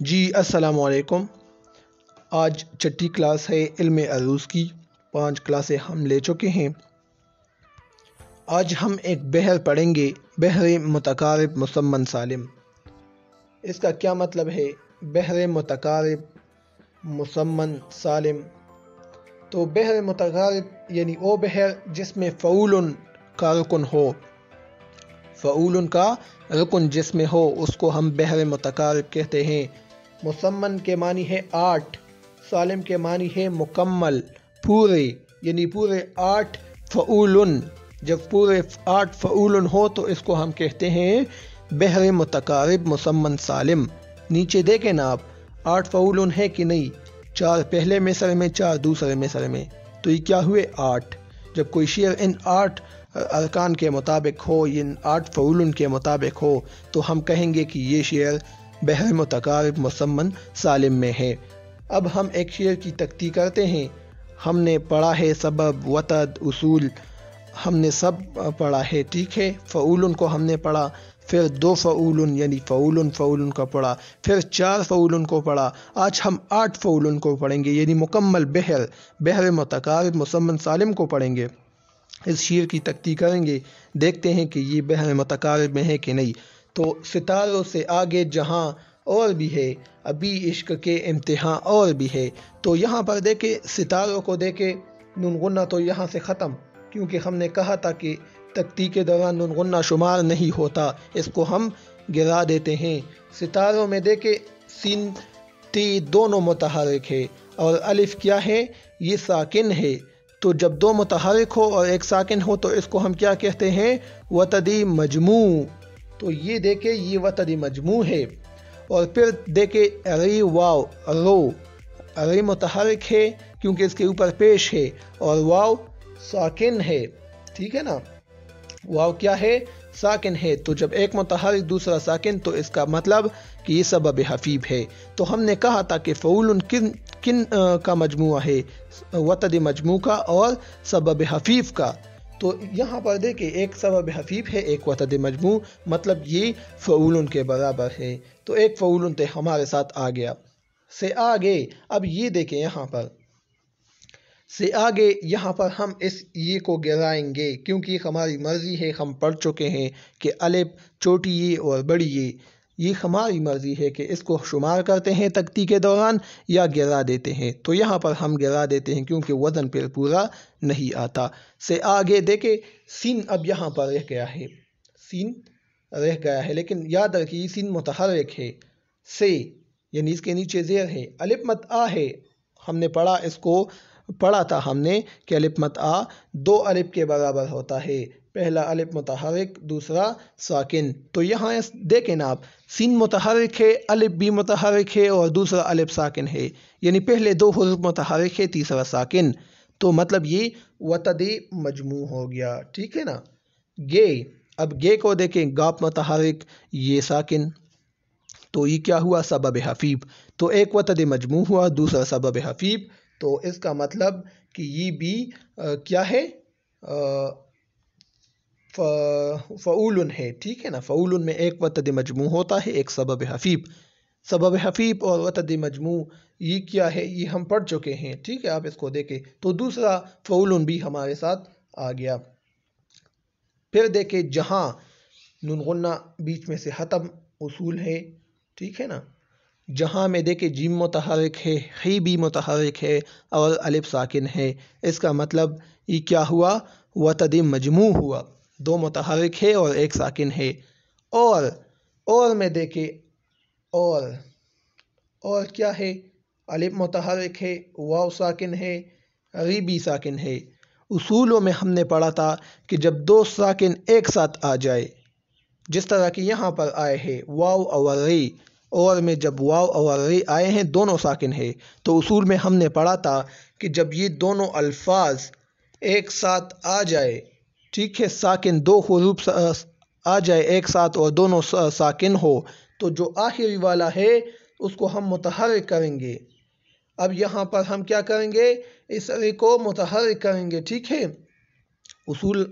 جی السلام علیکم۔ آج چھٹی کلاس ہے علم عروض کی، 5 کلاسیں ہم لے چکے ہیں۔ آج ہم ایک بحر پڑھیں گے، بحر متقارب مسمن سالم۔ اس کا کیا مطلب ہے؟ بحر متقارب مسمن سالم۔ تو بحر متقارب یعنی وہ بحر جس میں فعول کا رکن ہو، فعول کا رکن جس میں ہو اس کو ہم بحر متقارب کہتے ہیں۔ مسمن کے معنی ہے 8، سالم کے معنی ہے مکمل، پورے، یعنی پورے 8 فعول۔ جب پورے 8 فعول ہو تو اس کو ہم کہتے ہیں بحر متقارب مسمن سالم۔ نیچے دیکھیں نا آپ، 8 فعول ہے کہ نہیں؟ 4 پہلے مصرع میں، 4 دوسرے مصرع میں، تو یہ کیا ہوئے 8۔ جب کوئی شعر ان 8 ارکان کے مطابق ہو، ان 8 فعول کے مطابق ہو، تو ہم کہیں گے کہ یہ شعر بحر متقارب مسمن سالم میں ہے۔ اب ہم ایک شعر کی تختی کرتے ہیں۔ ہم نے پڑھا ہے سبب، وتد، اصول، ہم نے سب پڑھا ہے، ٹھیک ہے۔ فعول کو ہم نے پڑھا، پھر 2 فعول یعنی فعول کا پڑھا، پھر 4 فعول کو پڑھا۔ آج ہم 8 فعول کو پڑھیں گے، یعنی مکمل بحر متقارب مسمن سالم کو پڑھیں گے۔ اس شعر کی تختی کریں گے، دیکھتے ہیں کہ یہ بحر متقارب میں ہے کہ نہیں۔ تو ستاروں سے آگے جہاں اور بھی ہے، ابھی عشق کے امتحان اور بھی ہے۔ تو یہاں پر دیکھیں، ستاروں کو دیکھیں، نون غنہ تو یہاں سے ختم، کیونکہ ہم نے کہا تھا کہ تختی کے دوران نون غنہ شمار نہیں ہوتا، اس کو ہم گرا دیتے ہیں۔ ستاروں میں دیکھیں، سین تی دونوں متحرک ہے، اور الف کیا ہے؟ یہ ساکن ہے۔ تو جب 2 متحرک ہو اور 1 ساکن ہو تو اس کو ہم کیا کہتے ہیں؟ وتدی مجموع۔ تو یہ دیکھیں، یہ وتدی مجموع ہے۔ اور پھر دیکھیں ری واو، ری متحرک ہے کیونکہ اس کے اوپر پیش ہے، اور واو ساکن ہے، ٹھیک ہے نا۔ واو کیا ہے؟ ساکن ہے۔ تو جب ایک متحرک دوسرا ساکن، تو اس کا مطلب کہ یہ سبب حفیف ہے۔ تو ہم نے کہا تھا کہ فعول کن کا مجموعہ ہے؟ وتد مجموع کا اور سبب حفیف کا۔ تو یہاں پر دیکھیں، ایک سبب حفیف ہے، ایک وتد مجموع، مطلب یہ فعول کے برابر ہے۔ تو ایک فعول ہمارے ساتھ آ گیا۔ سے آگے اب یہ دیکھیں، یہاں پر سے آگے یہاں پر ہم اس یہ کو گرائیں گے، کیونکہ ہماری مرضی ہے، ہم پڑھ چکے ہیں کہ الف چھوٹی یہ اور بڑی یہ ہماری مرضی ہے کہ اس کو شمار کرتے ہیں تختی کے دوران یا گرا دیتے ہیں۔ تو یہاں پر ہم گرا دیتے ہیں کیونکہ وزن پھر پورا نہیں آتا۔ سے آگے دیکھیں، سین اب یہاں پر رہ گیا ہے، سین رہ گیا ہے، لیکن یاد رکھیے یہ سین متحرک ہے۔ سے یعنی اس کے نیچے زیر ہے، الف مد آ ہے، ہم نے پڑھا، اس کو پڑھا تھا ہم نے کہ الف مد آ 2 الف کے برابر ہوتا ہے، پہلا الف متحرک، دوسرا ساکن۔ تو یہاں دیکھیں نا آپ، سین متحرک ہے، الف بھی متحرک ہے، اور دوسرا الف ساکن ہے، یعنی پہلے 2 حروف متحرک ہے، تیسرا ساکن۔ تو مطلب یہ وتد مجموع ہو گیا، ٹھیک ہے نا۔ گے، اب گے کو دیکھیں، گاپ متحرک، یہ ساکن، تو یہ کیا ہوا؟ سبب حفیف۔ تو ایک وتد مجموع ہوا، دوسرا سبب حفیف۔ تو اس کا مطلب کہ یہ بھی کیا ہے؟ فعول ہے، ٹھیک ہے نا۔ فعول میں ایک وتد مجموع ہوتا ہے، ایک سبب حفیف۔ سبب حفیف اور وتد مجموع یہ کیا ہے؟ یہ ہم پڑھ چکے ہیں، ٹھیک ہے، آپ اس کو دیکھیں۔ تو دوسرا فعول بھی ہمارے ساتھ آ گیا۔ پھر دیکھیں، جہاں نون غنہ بیچ میں سے ختم، اصول ہے، ٹھیک ہے نا۔ جہاں میں دیکھیں جیم متحرک ہے، خی بھی متحرک ہے، اور الف ساکن ہے، اس کا مطلب یہ کیا ہوا؟ وتد مجموع ہوا، 2 متحرک ہے اور 1 ساکن ہے۔ اور میں دیکھیں، اور کیا ہے؟ الف متحرک ہے، واو ساکن ہے، ری بھی ساکن ہے۔ اصولوں میں ہم نے پڑھا تھا کہ جب 2 ساکن ایک ساتھ آ جائے، جس طرح کہ یہاں پر آئے ہیں واو اور ری، اور میں جب واو اور ری آئے ہیں دونوں ساکن ہے، تو اصول میں ہم نے پڑھا تھا کہ جب یہ دونوں الفاظ ایک ساتھ آ جائے، ٹھیک ہے، ساکن 2 حروف آ جائے ایک ساتھ اور دونوں ساکن ہو، تو جو آخری والا ہے اس کو ہم متحرک کریں گے۔ اب یہاں پر ہم کیا کریں گے؟ اس ری کو متحرک کریں گے، ٹھیک ہے۔ اصول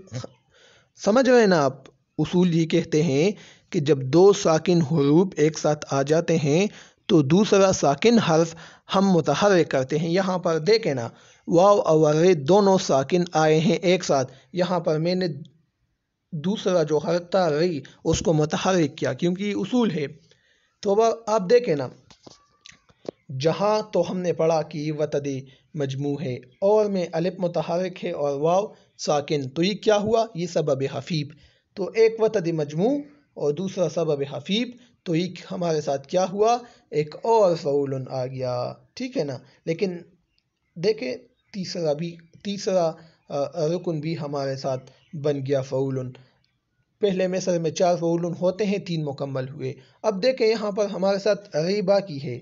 سمجھ رہے ہیں نا آپ؟ اصول یہ کہتے ہیں کہ جب 2 ساکن حروف ایک ساتھ آ جاتے ہیں تو دوسرا ساکن حرف ہم متحرک کرتے ہیں. یہاں پر دیکھیں نا واو اور ری دونوں ساکن آئے ہیں ایک ساتھ. یہاں پر میں نے دوسرا جو حرف تھا ری اس کو متحرک کیا کیونکہ یہ اصول ہے. تو آپ دیکھیں نا جہاں تو ہم نے پڑھا کہ یہ وتدی مجموع ہے اور میں الف متحرک ہے اور واو ساکن. تو یہ کیا ہوا؟ یہ سبب خفیف. تو ایک وتدی مجموع اور دوسرا سبب خفیف. تو یہ ہمارے ساتھ کیا ہوا؟ ایک اور فعول آ گیا. ٹھیک ہے نا. لیکن دیکھیں تیسرا رکن بھی ہمارے ساتھ بن گیا فعول. پہلے مصرع میں 4 فعول ہوتے ہیں، 3 مکمل ہوئے. اب دیکھیں یہاں پر ہمارے ساتھ ری باقی ہے،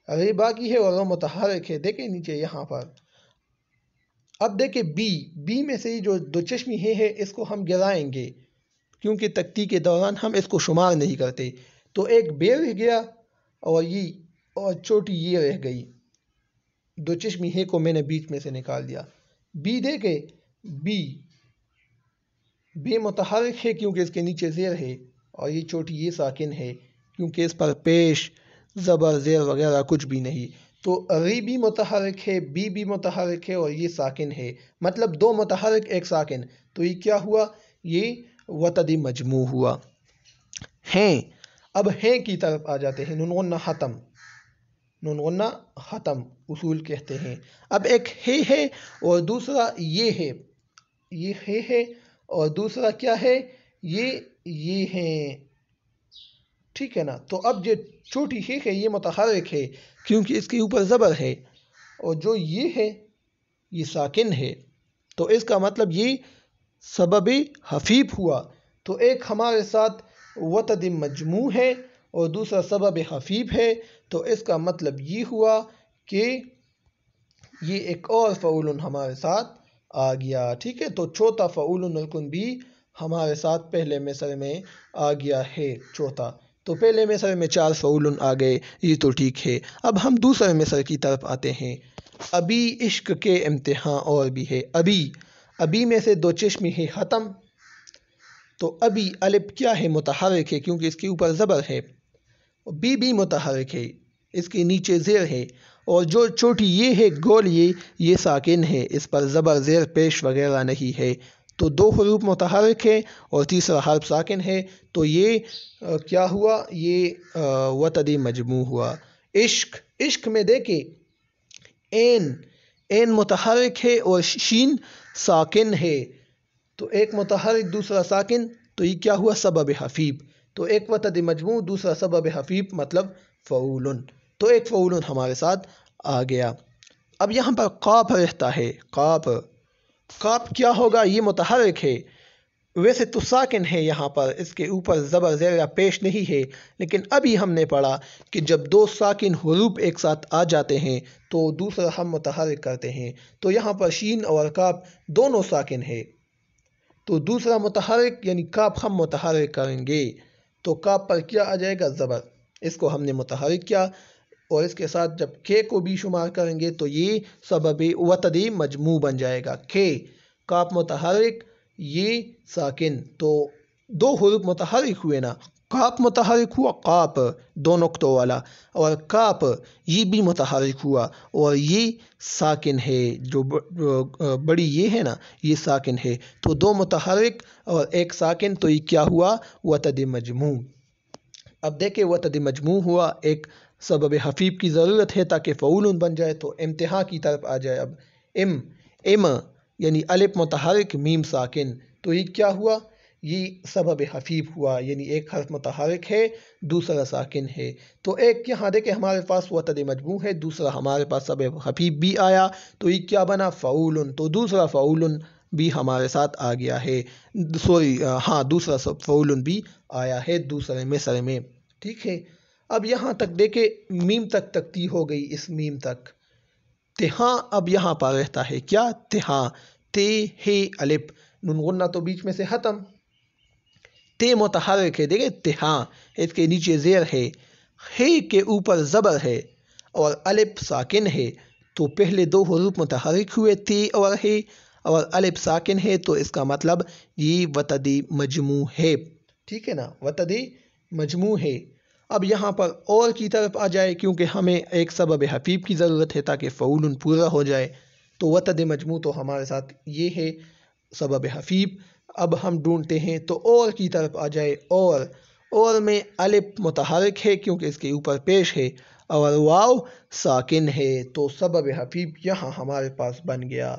ری باقی ہے اور وہ متحرک ہے. دیکھیں نیچے یہاں پر. اب دیکھیں بی میں سے جو دو چشمی ہے اس کو ہم گرائیں گے کیونکہ تختی کے دوران ہم اس کو شمار نہیں کرتے. تو ایک بے رہ گیا اور چھوٹی یہ رہ گئی. دو چشمی ہے کو میں نے بیچ میں سے نکال دیا. بی دیکھیں بی متحرک ہے کیونکہ اس کے نیچے زیر ہے اور یہ چھوٹی یہ ساکن ہے کیونکہ اس پر پیش زبر زیر وغیرہ کچھ بھی نہیں. تو ری بھی متحرک ہے، بی بھی متحرک ہے اور یہ ساکن ہے. مطلب 2 متحرک ایک ساکن. تو یہ کیا ہوا؟ یہ وتدی مجموع ہوا. ہیں اب ہیں کی طرف آ جاتے ہیں. نون غنہ ختم، نون غنہ ختم اصول کہتے ہیں. اب ایک ہے اور دوسرا یہ ہے اور دوسرا کیا ہے؟ یہ ہیں. ٹھیک ہے نا. تو اب جو چھوٹی ہے یہ متحرک ہے کیونکہ اس کے اوپر زبر ہے اور جو یہ ہے یہ ساکن ہے. تو اس کا مطلب یہ سبب خفیف ہوا. تو ایک ہمارے ساتھ وتدی مجموع ہے اور دوسرا سبب خفیف ہے. تو اس کا مطلب یہ ہوا کہ یہ ایک اور فعول ہمارے ساتھ آ گیا. ٹھیک ہے. تو چوتھا فعول رکن بھی ہمارے ساتھ پہلے مصرع میں آ گیا ہے. چوتھا تو پہلے مصرع میں 4 فعول آ گئے، یہ تو ٹھیک ہے. اب ہم دوسرے مصرع کی طرف آتے ہیں. ابھی عشق کے امتحان اور بھی ہے. ابھی میں سے 2 چشمی ہے ختم. تو ابھی الف کیا ہے؟ متحرک ہے کیونکہ اس کے اوپر زبر ہے. بی بھی متحرک ہے، اس کے نیچے زیر ہے. اور جو چھوٹی یہ ہے گول یہ ساکن ہے، اس پر زبر زیر پیش وغیرہ نہیں ہے. تو 2 حروف متحرک ہے اور تیسرا حرف ساکن ہے. تو یہ کیا ہوا؟ یہ وتدی مجموع ہوا. عشق میں دیکھیں این متحرک ہے اور شین ساکن ہے. تو ایک متحرک دوسرا ساکن. تو یہ کیا ہوا؟ سبب خفیف. تو ایک وتدی مجموع دوسرا سبب خفیف مطلب فعول. تو ایک فعول ہمارے ساتھ آ گیا. اب یہاں پر قاف رہتا ہے. قاف کیا ہوگا؟ یہ متحرک ہے، ویسے تو ساکن ہے. یہاں پر اس کے اوپر زبر زیر یا پیش نہیں ہے، لیکن ابھی ہم نے پڑھا کہ جب 2 ساکن حروف ایک ساتھ آ جاتے ہیں تو دوسرا ہم متحرک کرتے ہیں. تو یہاں پر شین اور کاف دونوں ساکن ہے. تو دوسرا متحرک یعنی کاف ہم متحرک کریں گے. تو کاف پر کیا آ جائے گا؟ زبر. اس کو ہم نے متحرک کیا اور اس کے ساتھ جب کے کو بھی شمار کریں گے تو یہ سبب وتدی مجموع بن جائے گا. کاف متحرک یہ ساکن. تو 2 حروف متحرک ہوئے نا. کاف متحرک ہوا، قاف 2 نقطوں والا، اور کاف یہ بھی متحرک ہوا اور یہ ساکن ہے. جو بڑی یہ ہے نا یہ ساکن ہے. تو 2 متحرک اور ایک ساکن. تو یہ کیا ہوا؟ وتدی مجموع. اب دیکھیں وتدی مجموع ہوا. ایک سبب خفیف کی ضرورت ہے تاکہ فعول بن جائے. تو امتحان کی طرف آ جائے. اب ام یعنی الف متحرک میم ساکن. تو یہ کیا ہوا؟ یہ سبب خفیف ہوا یعنی ایک حرف متحرک ہے دوسرا ساکن ہے. تو ایک یہاں دیکھیں ہمارے پاس وتدی مجموع ہے، دوسرا ہمارے پاس سبب خفیف بھی آیا. تو یہ کیا بنا؟ فعول. تو دوسرا فعول بھی ہمارے ساتھ آ گیا ہے. دوسرا فعول بھی آیا ہے دوسرے مصرع میں. ٹھیک ہے. اب یہاں تک دیکھیں میم تک تختی ہو گئی. اس میم تک تہاں اب یہاں پر رہتا ہے کیا؟ تہاں. تے ہے الف، نون غنہ تو بیچ میں سے ختم. تے متحرک ہے. دیکھیں تہاں اس کے نیچے زیر ہے کے اوپر زبر ہے اور الف ساکن ہے. تو پہلے 2 حروف متحرک ہوئے تے اور ہے اور الف ساکن ہے. تو اس کا مطلب یہ وتدی مجموع ہے. ٹھیک ہے نا. وتدی مجموع ہے. اب یہاں پر اور کی طرف آ جائے کیونکہ ہمیں ایک سبب حفیب کی ضرورت ہے تاکہ فعول پورا ہو جائے، تو وتد مجموع تو ہمارے ساتھ یہ ہے سبب حفیب۔ اب ہم ڈھونڈتے ہیں تو اور کی طرف آ جائے، اور میں الف متحرک ہے کیونکہ اس کے اوپر پیش ہے اور واو ساکن ہے، تو سبب حفیب یہاں ہمارے پاس بن گیا۔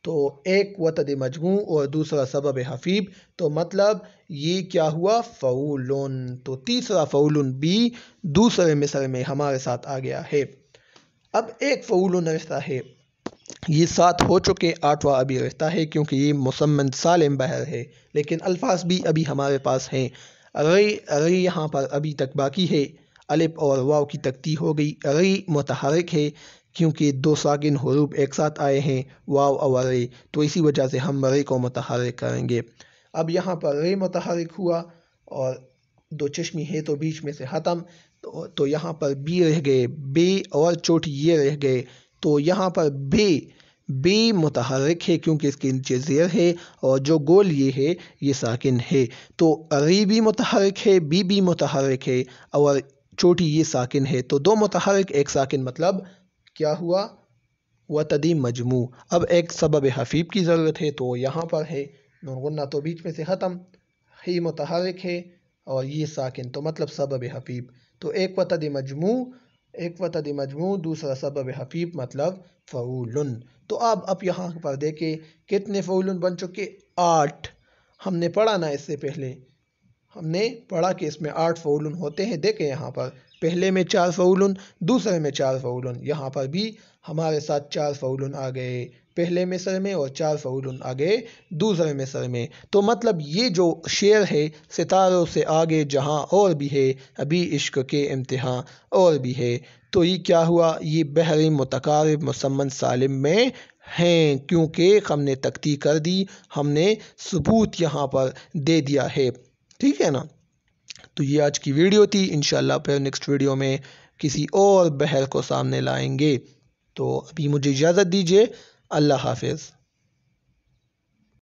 تو ایک وتد مجموع اور دوسرا سبب حفیب، تو مطلب یہ کیا ہوا؟ فعولن۔ تو تیسرا فعولن بھی دوسرے مصرع میں ہمارے ساتھ آ گیا ہے۔ اب ایک فعولن رہتا ہے، یہ 7 ہو چکے، 8واں ابھی رہتا ہے کیونکہ یہ مسمن سالم بہر ہے، لیکن الفاظ بھی ابھی ہمارے پاس ہیں۔ ری یہاں پر ابھی تک باقی ہے، الف اور واو کی تکتی ہو گئی، ری متحرک ہے کیونکہ 2 ساکن حروف ایک ساتھ آئے ہیں، واو اور ری، تو اسی وجہ سے ہم ری کو متحرک کریں گے۔ اب یہاں پر ری متحرک ہوا اور 2 چشمی ہے تو بیچ میں سے ختم، تو یہاں پر بی رہ گئے، بے اور چوٹی یہ رہ گئے، تو یہاں پر بے متحرک ہے کیونکہ اس کے نیچے زیر ہے اور جو گول یہ ہے یہ ساکن ہے، تو ری بھی متحرک ہے، بی بھی متحرک ہے اور چوٹی یہ ساکن ہے، تو 2 متحرک ایک ساکن، مطلب کیا ہوا؟ وتد مجموع۔ اب ایک سبب حفیب کی ضرورت ہے تو یہاں پر ہے، نون غنہ تو بیچ میں سے ختم، ہی متحرک ہے اور یہ ساکن، تو مطلب سبب حفیب، تو ایک وتد مجموع دوسرا سبب حفیب مطلب فعولن۔ تو اب یہاں پر دیکھیں کتنے فعولن بن چکے؟ 8۔ ہم نے پڑھا نا اس سے پہلے، ہم نے پڑھا کہ اس میں 8 فعولن ہوتے ہیں۔ دیکھیں یہاں پر پہلے میں 4 فعولن، دوسرے میں 4 فعولن، یہاں پر بھی ہمارے ساتھ 4 فعولن آ گئے پہلے مصرع میں اور 4 فعولن آ گئے دوسرے مصرع میں، تو مطلب یہ جو شعر ہے، ستاروں سے آگے جہاں اور بھی ہے، ابھی عشق کے امتحان اور بھی ہے، تو یہ کیا ہوا؟ یہ بحر متقارب مسمن سالم میں ہیں کیونکہ ہم نے تکتی کر دی، ہم نے ثبوت یہاں پر دے دیا ہے، ٹھیک ہے نا؟ تو یہ آج کی ویڈیو تھی، انشاءاللہ پھر نیکسٹ ویڈیو میں کسی اور بحر کو سامنے لائیں گے، تو ابھی مجھے اجازت دیجیے، اللہ حافظ۔